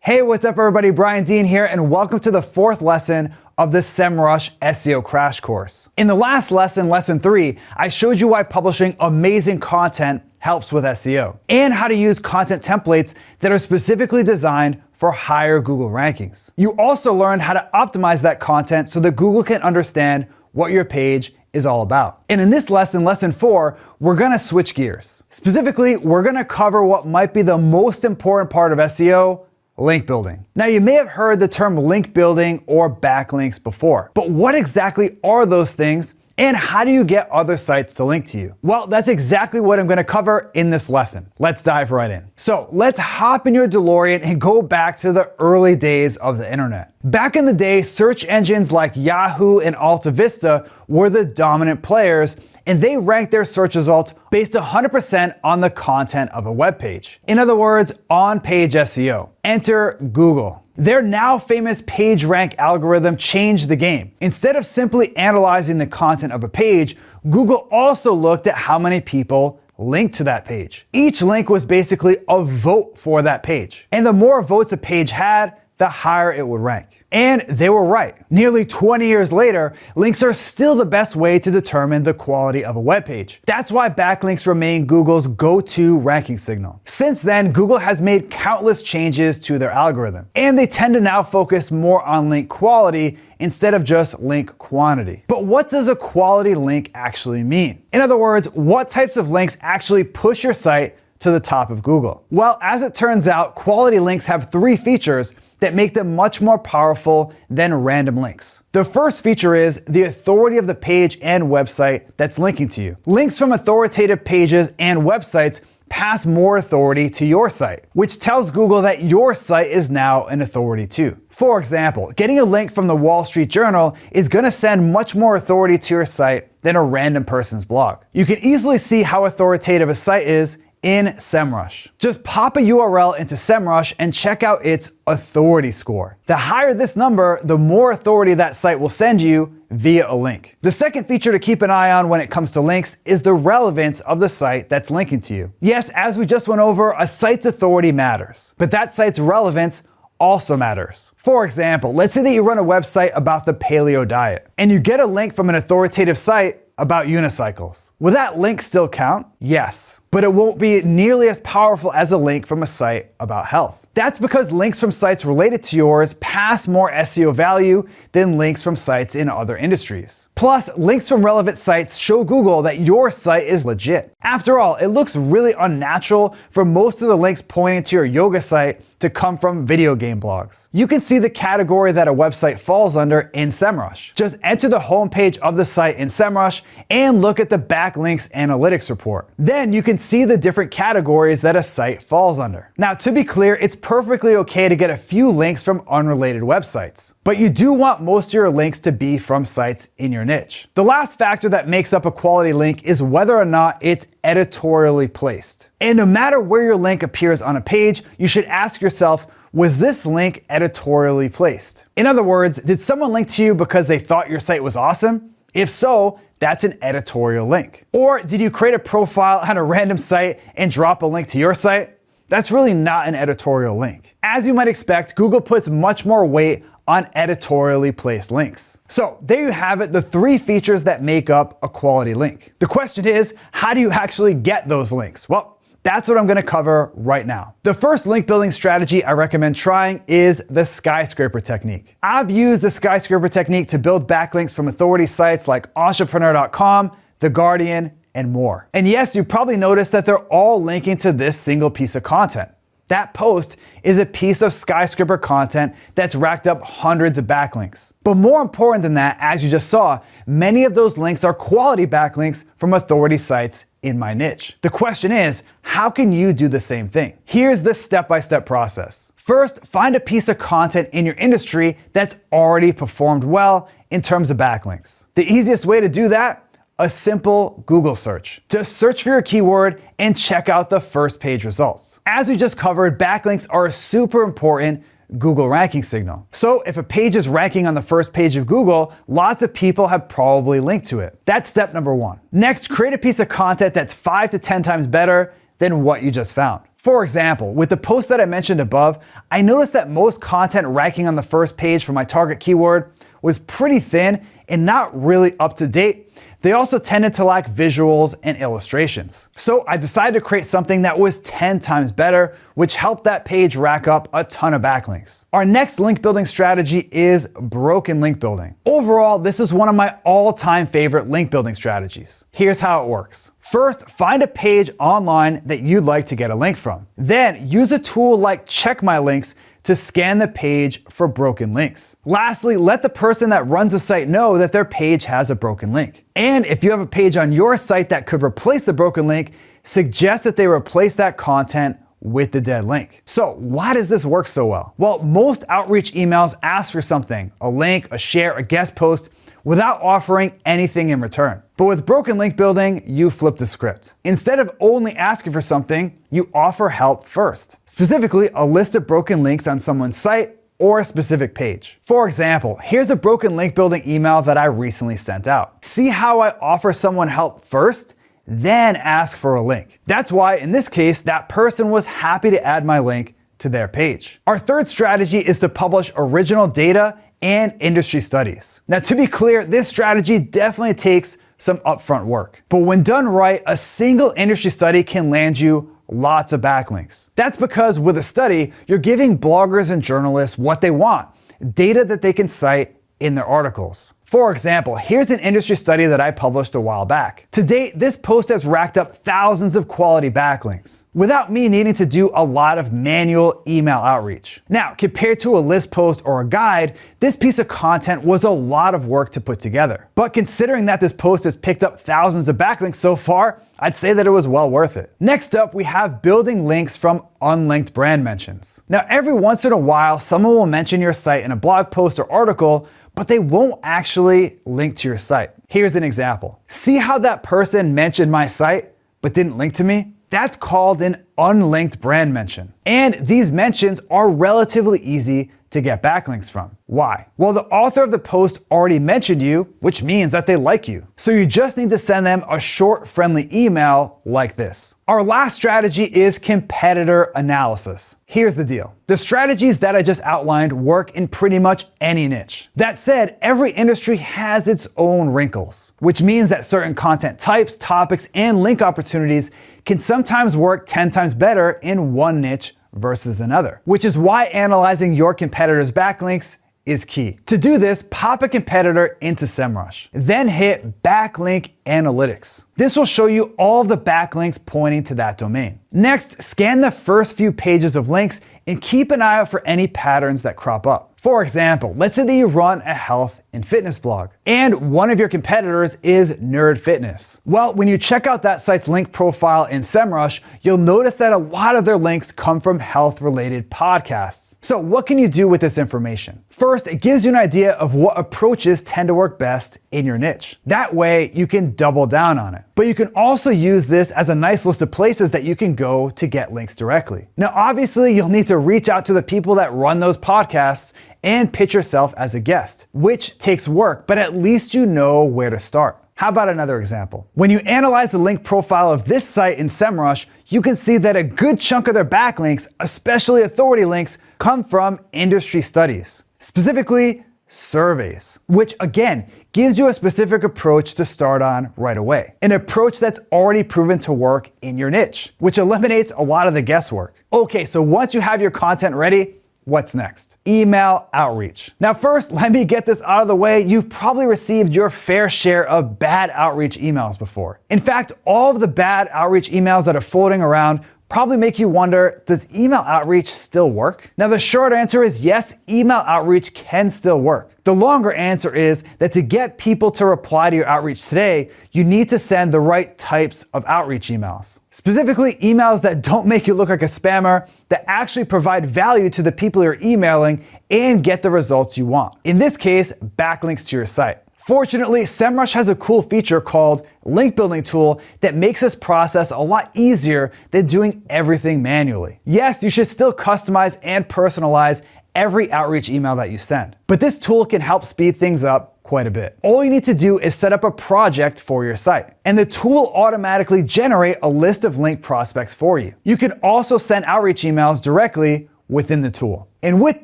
Hey, what's up everybody? Brian Dean here, and welcome to the fourth lesson of the SEMrush SEO crash course. In the last lesson, lesson 3, I showed you why publishing amazing content helps with SEO, and how to use content templates that are specifically designed for higher Google rankings. You also learned how to optimize that content so that Google can understand what your page is all about. And in this lesson, lesson 4, we're gonna switch gears. Specifically, we're gonna cover what might be the most important part of SEO, link building. Now, you may have heard the term link building or backlinks before, but what exactly are those things and how do you get other sites to link to you? Well, that's exactly what I'm gonna cover in this lesson. Let's dive right in. So let's hop in your DeLorean and go back to the early days of the internet. Back in the day, search engines like Yahoo and Alta Vista were the dominant players, and they ranked their search results based 100% on the content of a web page. In other words, on-page SEO. Enter Google. Their now famous PageRank algorithm changed the game. Instead of simply analyzing the content of a page, Google also looked at how many people linked to that page. Each link was basically a vote for that page. And the more votes a page had, the higher it would rank. And they were right. Nearly 20 years later, links are still the best way to determine the quality of a web page. That's why backlinks remain Google's go-to ranking signal. Since then, Google has made countless changes to their algorithm, and they tend to now focus more on link quality instead of just link quantity. But what does a quality link actually mean? In other words, what types of links actually push your site to the top of Google? Well, as it turns out, quality links have 3 features that make them much more powerful than random links. The first feature is the authority of the page and website that's linking to you. Links from authoritative pages and websites pass more authority to your site, which tells Google that your site is now an authority too. For example, getting a link from the Wall Street Journal is gonna send much more authority to your site than a random person's blog. You can easily see how authoritative a site is in SEMrush. Just pop a URL into SEMrush and check out its authority score. The higher this number, the more authority that site will send you via a link. The second feature to keep an eye on when it comes to links is the relevance of the site that's linking to you. Yes, as we just went over, a site's authority matters, but that site's relevance also matters. For example, let's say that you run a website about the paleo diet and you get a link from an authoritative site about unicycles. Will that link still count? Yes, but it won't be nearly as powerful as a link from a site about health. That's because links from sites related to yours pass more SEO value than links from sites in other industries. Plus, links from relevant sites show Google that your site is legit. After all, it looks really unnatural for most of the links pointing to your yoga site to come from video game blogs. You can see the category that a website falls under in SEMrush. Just enter the homepage of the site in SEMrush and look at the backlinks analytics report. Then you can see the different categories that a site falls under. Now, to be clear, it's perfectly okay to get a few links from unrelated websites, but you do want most of your links to be from sites in your niche. The last factor that makes up a quality link is whether or not it's editorially placed. And no matter where your link appears on a page, you should ask yourself, was this link editorially placed? In other words, did someone link to you because they thought your site was awesome? If so, that's an editorial link. Or did you create a profile on a random site and drop a link to your site? That's really not an editorial link. As you might expect, Google puts much more weight on editorially placed links. So there you have it, the 3 features that make up a quality link. The question is, how do you actually get those links? Well, that's what I'm gonna cover right now. The first link building strategy I recommend trying is the skyscraper technique. I've used the skyscraper technique to build backlinks from authority sites like entrepreneur.com, The Guardian, and more. And yes, you probably noticed that they're all linking to this single piece of content. That post is a piece of skyscraper content that's racked up hundreds of backlinks. But more important than that, as you just saw, many of those links are quality backlinks from authority sites in my niche. The question is, how can you do the same thing? Here's the step-by-step process. First, find a piece of content in your industry that's already performed well in terms of backlinks. The easiest way to do that? A simple Google search. Just search for your keyword and check out the first page results. As we just covered, backlinks are a super important Google ranking signal. So if a page is ranking on the first page of Google, lots of people have probably linked to it. That's step number 1. Next, create a piece of content that's 5 to 10 times better than what you just found. For example, with the post that I mentioned above, I noticed that most content ranking on the first page for my target keyword was pretty thin and not really up to date. They also tended to lack visuals and illustrations. So I decided to create something that was 10 times better, which helped that page rack up a ton of backlinks. Our next link building strategy is broken link building. Overall, this is one of my all-time favorite link building strategies. Here's how it works. First, find a page online that you'd like to get a link from. Then use a tool like Check My Links to scan the page for broken links. Lastly, let the person that runs the site know that their page has a broken link. And if you have a page on your site that could replace the broken link, suggest that they replace that content with the dead link. So why does this work so well? Well, most outreach emails ask for something, a link, a share, a guest post, without offering anything in return. But with broken link building, you flip the script. Instead of only asking for something, you offer help first. Specifically, a list of broken links on someone's site or a specific page. For example, here's a broken link building email that I recently sent out. See how I offer someone help first, then ask for a link. That's why in this case, that person was happy to add my link to their page. Our third strategy is to publish original data and industry studies. Now, to be clear, this strategy definitely takes some upfront work. But when done right, a single industry study can land you lots of backlinks. That's because with a study, you're giving bloggers and journalists what they want, data that they can cite in their articles. For example, here's an industry study that I published a while back. To date, this post has racked up thousands of quality backlinks without me needing to do a lot of manual email outreach. Now, compared to a list post or a guide, this piece of content was a lot of work to put together. But considering that this post has picked up thousands of backlinks so far, I'd say that it was well worth it. Next up, we have building links from unlinked brand mentions. Now, every once in a while, someone will mention your site in a blog post or article, but they won't actually link to your site. Here's an example. See how that person mentioned my site, but didn't link to me? That's called an unlinked brand mention. And these mentions are relatively easy to get backlinks from. Why? Well, the author of the post already mentioned you, which means that they like you. So you just need to send them a short, friendly email like this. Our last strategy is competitor analysis. Here's the deal. The strategies that I just outlined work in pretty much any niche. That said, every industry has its own wrinkles, which means that certain content types, topics, and link opportunities can sometimes work 10 times better in one niche versus another, which is why analyzing your competitor's backlinks is key. To do this, pop a competitor into SEMrush. Then hit Backlink Analytics. This will show you all of the backlinks pointing to that domain. Next, scan the first few pages of links and keep an eye out for any patterns that crop up. For example, let's say that you run a health and fitness blog, and one of your competitors is Nerd Fitness. Well, when you check out that site's link profile in SEMrush, you'll notice that a lot of their links come from health-related podcasts. So what can you do with this information? First, it gives you an idea of what approaches tend to work best in your niche. That way, you can double down on it. But you can also use this as a nice list of places that you can go to get links directly. Now, obviously, you'll need to reach out to the people that run those podcasts and pitch yourself as a guest, which takes work, but at least you know where to start. How about another example? When you analyze the link profile of this site in SEMrush, you can see that a good chunk of their backlinks, especially authority links, come from industry studies, specifically surveys, which again gives you a specific approach to start on right away. An approach that's already proven to work in your niche, which eliminates a lot of the guesswork. Okay, so once you have your content ready, what's next? Email outreach. Now first, let me get this out of the way. You've probably received your fair share of bad outreach emails before. In fact, all of the bad outreach emails that are floating around probably make you wonder, does email outreach still work? Now the short answer is yes, email outreach can still work. The longer answer is that to get people to reply to your outreach today, you need to send the right types of outreach emails. Specifically, emails that don't make you look like a spammer, that actually provide value to the people you're emailing and get the results you want. In this case, backlinks to your site. Fortunately, SEMrush has a cool feature called Link Building Tool that makes this process a lot easier than doing everything manually. Yes, you should still customize and personalize every outreach email that you send, but this tool can help speed things up quite a bit. All you need to do is set up a project for your site, and the tool will automatically generate a list of link prospects for you. You can also send outreach emails directly within the tool. And with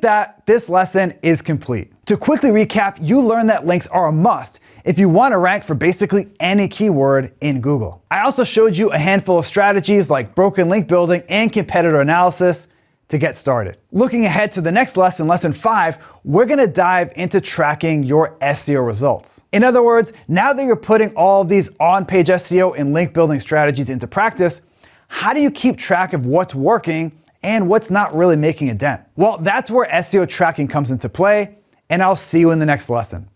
that, this lesson is complete. To quickly recap, you learned that links are a must if you want to rank for basically any keyword in Google. I also showed you a handful of strategies like broken link building and competitor analysis to get started. Looking ahead to the next lesson, lesson 5, we're gonna dive into tracking your SEO results. In other words, now that you're putting all of these on-page SEO and link building strategies into practice, how do you keep track of what's working and what's not really making a dent? Well, that's where SEO tracking comes into play, and I'll see you in the next lesson.